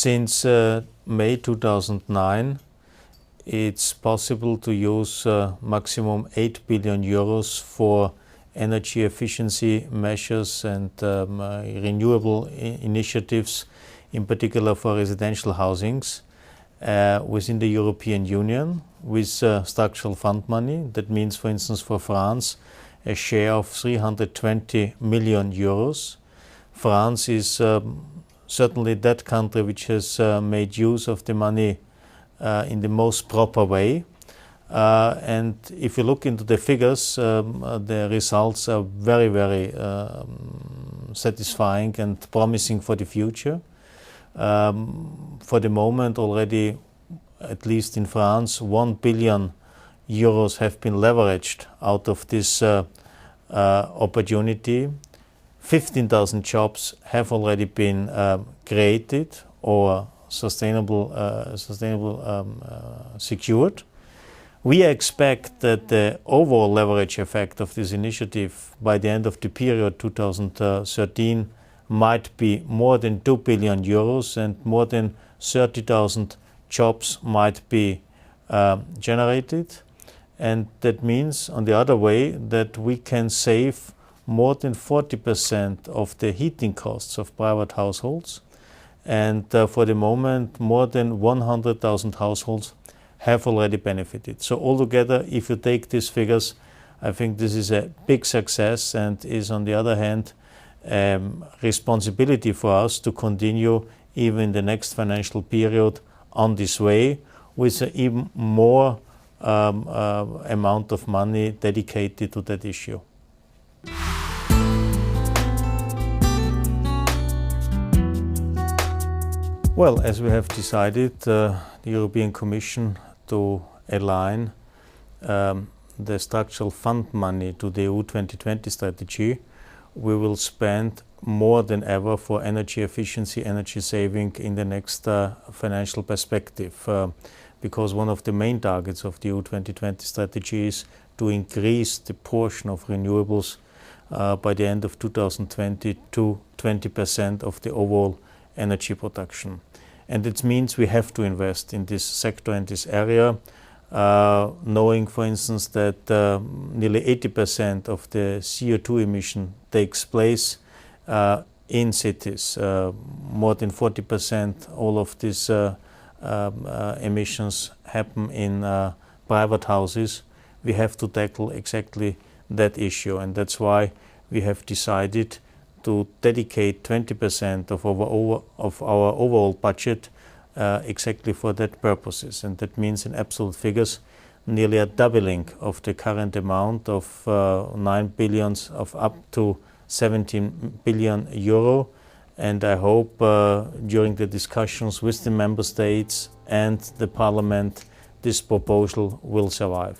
Since May 2009, it's possible to use maximum 8 billion euros for energy efficiency measures and renewable initiatives, in particular for residential housings, within the European Union with structural fund money. That means, for instance, for France, a share of 320 million euros. France is certainly that country which has made use of the money in the most proper way. And if you look into the figures, the results are very, very satisfying and promising for the future. For the moment, already, at least in France, 1 billion euros have been leveraged out of this opportunity. 15,000 jobs have already been created or secured. We expect that the overall leverage effect of this initiative by the end of the period 2013 might be more than 2 billion euros and more than 30,000 jobs might be generated. And that means, on the other way, that we can save more than 40% of the heating costs of private households. And for the moment, more than 100,000 households have already benefited. So altogether, if you take these figures, I think this is a big success and is, on the other hand, responsibility for us to continue even in the next financial period on this way with an even more amount of money dedicated to that issue. Well, as we have decided, the European Commission to align the structural fund money to the EU 2020 strategy, we will spend more than ever for energy efficiency, energy saving in the next financial perspective. Because one of the main targets of the EU 2020 strategy is to increase the portion of renewables by the end of 2020 to 20% of the overall energy production. And it means we have to invest in this sector and this area, knowing, for instance, that nearly 80% of the CO2 emission takes place in cities. More than 40% all of these emissions happen in private houses. We have to tackle exactly that issue, and that's why we have decided to dedicate 20% of our overall budget exactly for that purposes. And that means, in absolute figures, nearly a doubling of the current amount of 9 billion of up to 17 billion euro. And I hope during the discussions with the member states and the parliament, this proposal will survive.